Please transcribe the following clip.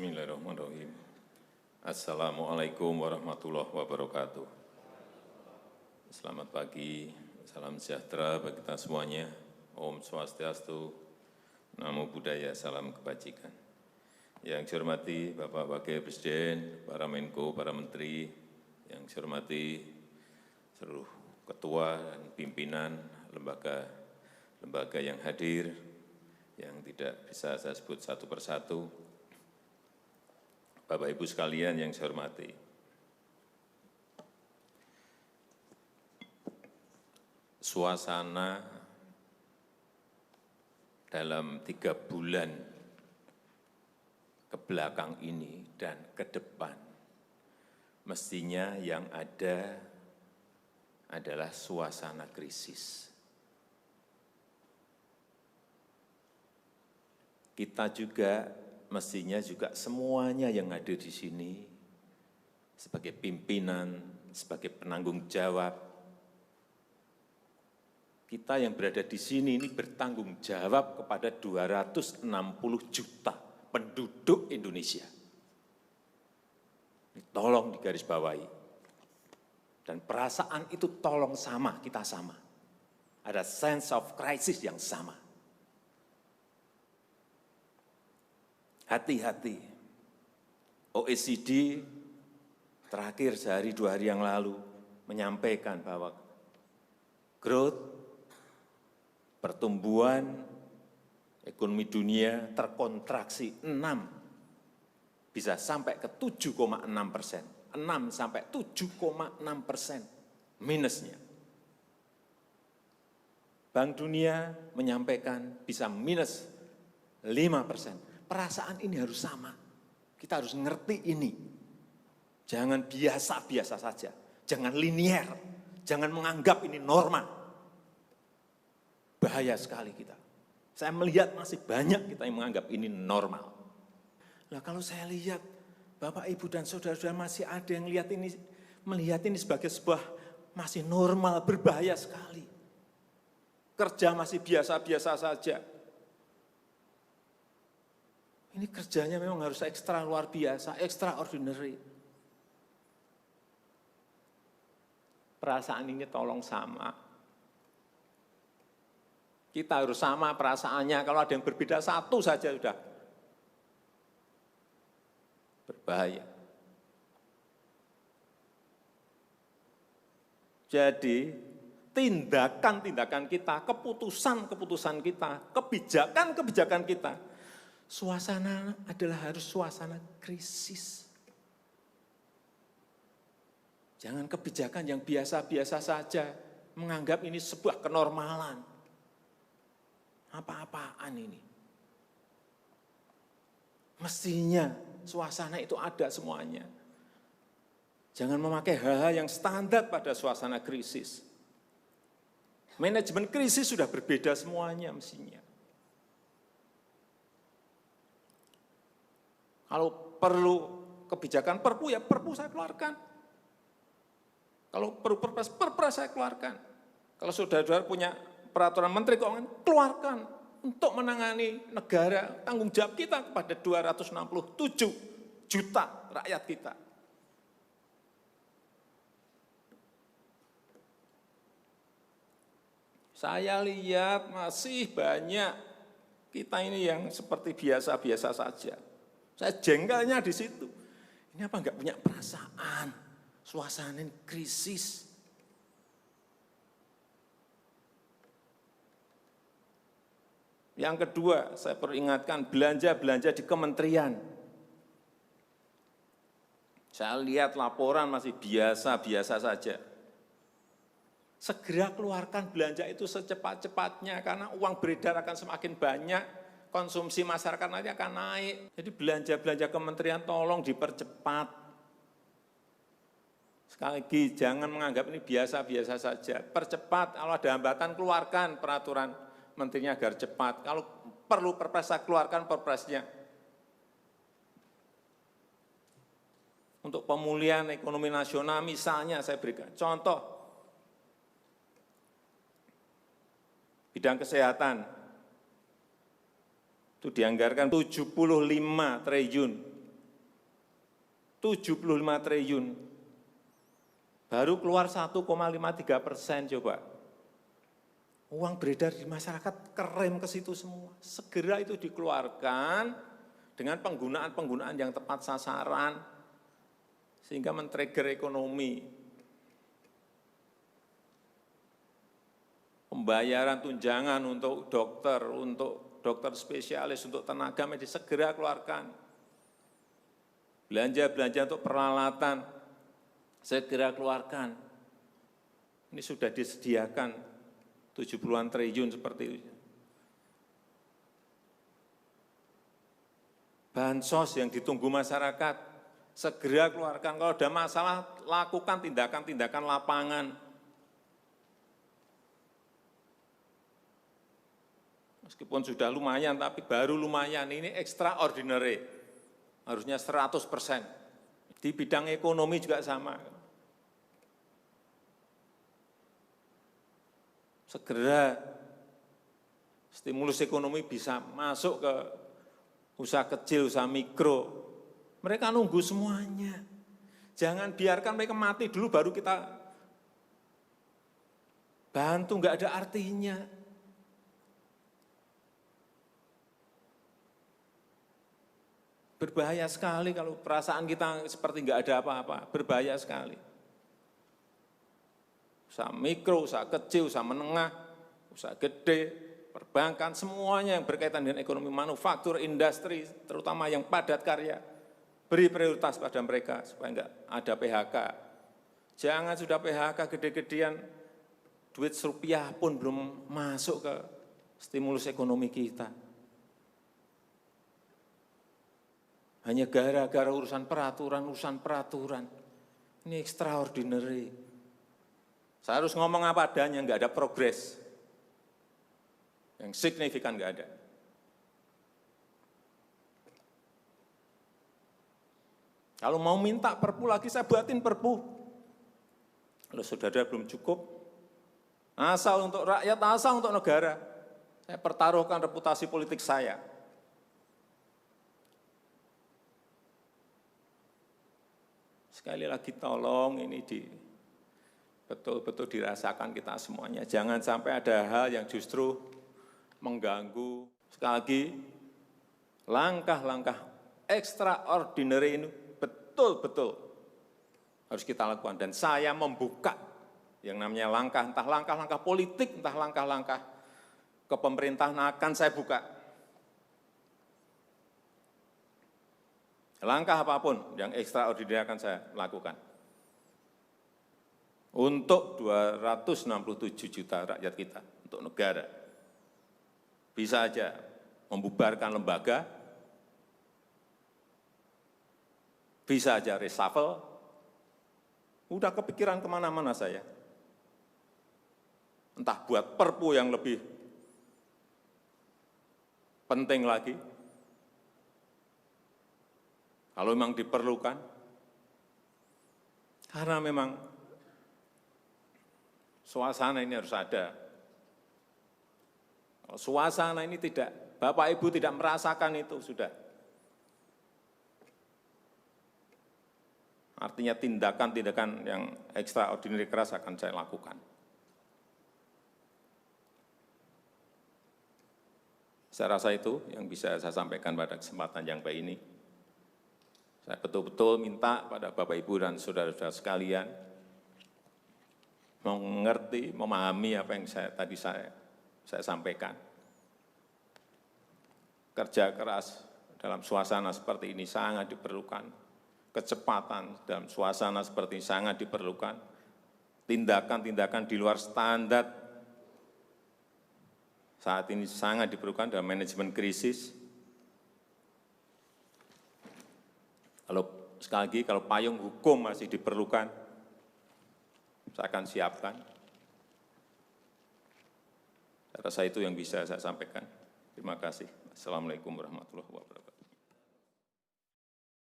Bismillahirrahmanirrahim. Assalamualaikum warahmatullahi wabarakatuh. Selamat pagi, salam sejahtera bagi kita semuanya. Om Swastiastu, Namo Buddhaya, salam kebajikan. Yang saya hormati Bapak Wakil Presiden, para Menko, para Menteri, yang saya hormati seluruh ketua dan pimpinan lembaga yang hadir, yang tidak bisa saya sebut satu persatu. Bapak Ibu sekalian yang saya hormati, suasana dalam 3 bulan ke belakang ini dan ke depan, mestinya yang ada adalah suasana krisis. Kita juga mestinya juga semuanya yang hadir di sini sebagai pimpinan, sebagai penanggung jawab, kita yang berada di sini ini bertanggung jawab kepada 260 juta penduduk Indonesia. Ini tolong digarisbawahi. Dan perasaan itu tolong sama, kita sama. Ada sense of crisis yang sama. Hati-hati, OECD terakhir sehari 2 hari yang lalu menyampaikan bahwa growth, pertumbuhan ekonomi dunia terkontraksi 6, bisa sampai ke 7,6%, 6 sampai 7,6% minusnya. Bank Dunia menyampaikan bisa minus 5%. Perasaan ini harus sama. Kita harus ngerti ini. Jangan biasa-biasa saja. Jangan linier. Jangan menganggap ini norma. Bahaya sekali kita. Saya melihat masih banyak kita yang menganggap ini normal. Nah, kalau saya lihat Bapak, Ibu, dan saudara-saudara masih ada yang melihat ini sebagai sebuah masih normal, berbahaya sekali. Kerja masih biasa-biasa saja. Ini kerjanya memang harus ekstra luar biasa, extraordinary. Perasaan ini tolong sama. Kita harus sama perasaannya, kalau ada yang berbeda satu saja sudah berbahaya. Jadi, tindakan-tindakan kita, keputusan-keputusan kita, kebijakan-kebijakan kita, suasana adalah harus suasana krisis. Jangan kebijakan yang biasa-biasa saja, menganggap ini sebuah kenormalan. Apa-apaan ini? Mestinya suasana itu ada semuanya. Jangan memakai hal-hal yang standar pada suasana krisis. Manajemen krisis sudah berbeda semuanya mestinya. Kalau perlu kebijakan perpu, ya perpu saya keluarkan. Kalau perlu perpres saya keluarkan. Kalau saudara-saudara punya peraturan menteri keuangan, keluarkan untuk menangani negara, tanggung jawab kita kepada 267 juta rakyat kita. Saya lihat masih banyak kita ini yang seperti biasa-biasa saja. Saya jengkelnya di situ. Ini apa enggak punya perasaan, suasana krisis. Yang kedua, saya peringatkan belanja-belanja di kementerian. Saya lihat laporan masih biasa-biasa saja. Segera keluarkan belanja itu secepat-cepatnya karena uang beredar akan semakin banyak. Konsumsi masyarakat nanti akan naik. Jadi belanja-belanja kementerian tolong dipercepat. Sekali lagi, jangan menganggap ini biasa-biasa saja. Percepat, kalau ada hambatan, keluarkan peraturan menterinya agar cepat. Kalau perlu perpres, keluarkan perpresnya. Untuk pemulihan ekonomi nasional, misalnya saya berikan contoh. Bidang kesehatan. Itu dianggarkan 75 triliun 75 triliun. Baru keluar 1,53%, coba. Uang beredar di masyarakat kerem ke situ semua. Segera itu dikeluarkan dengan penggunaan-penggunaan yang tepat sasaran, sehingga men-trigger ekonomi. Pembayaran tunjangan untuk dokter spesialis, untuk tenaga medis, segera keluarkan. Belanja-belanja untuk peralatan, segera keluarkan. Ini sudah disediakan 70-an triliun seperti itu. Bansos yang ditunggu masyarakat, segera keluarkan. Kalau ada masalah, lakukan tindakan-tindakan lapangan. Meskipun sudah lumayan, tapi baru lumayan, ini extraordinary. Harusnya 100%. Di bidang ekonomi juga sama. Segera stimulus ekonomi bisa masuk ke usaha kecil, usaha mikro. Mereka nunggu semuanya. Jangan biarkan mereka mati dulu baru kita bantu, nggak ada artinya. Berbahaya sekali kalau perasaan kita seperti nggak ada apa-apa, berbahaya sekali. Usaha mikro, usaha kecil, usaha menengah, usaha gede, perbankan, semuanya yang berkaitan dengan ekonomi manufaktur, industri, terutama yang padat karya, beri prioritas pada mereka supaya enggak ada PHK. Jangan sudah PHK gede-gedean, duit rupiah pun belum masuk ke stimulus ekonomi kita. Hanya gara-gara urusan peraturan. Ini extraordinary. Saya harus ngomong apa adanya, enggak ada progres. Yang signifikan enggak ada. Kalau mau minta perpu lagi, saya buatin perpu. Kalau saudara belum cukup, asal untuk rakyat, asal untuk negara. Saya pertaruhkan reputasi politik saya. Sekali lagi tolong ini betul-betul dirasakan kita semuanya. Jangan sampai ada hal yang justru mengganggu. Sekali lagi, langkah-langkah extraordinary ini betul-betul harus kita lakukan. Dan saya membuka yang namanya langkah, entah langkah-langkah politik, entah langkah-langkah kepemerintahan akan saya buka. Langkah apapun yang extraordinary akan saya lakukan. Untuk 267 juta rakyat kita, untuk negara. Bisa aja membubarkan lembaga, bisa aja reshuffle, udah kepikiran kemana-mana saya. Entah buat perpu yang lebih penting lagi, kalau memang diperlukan, karena memang suasana ini harus ada. Kalau suasana ini tidak, Bapak Ibu tidak merasakan itu, sudah. Artinya tindakan-tindakan yang extraordinary keras akan saya lakukan. Saya rasa itu yang bisa saya sampaikan pada kesempatan yang baik ini. Saya betul-betul minta pada Bapak Ibu dan saudara-saudara sekalian mengerti, memahami apa yang tadi saya sampaikan. Kerja keras dalam suasana seperti ini sangat diperlukan. Kecepatan dalam suasana seperti ini sangat diperlukan. Tindakan-tindakan di luar standar saat ini sangat diperlukan dalam manajemen krisis. Sekali lagi, kalau payung hukum masih diperlukan, saya akan siapkan. Saya rasa itu yang bisa saya sampaikan. Terima kasih. Assalamualaikum warahmatullahi wabarakatuh.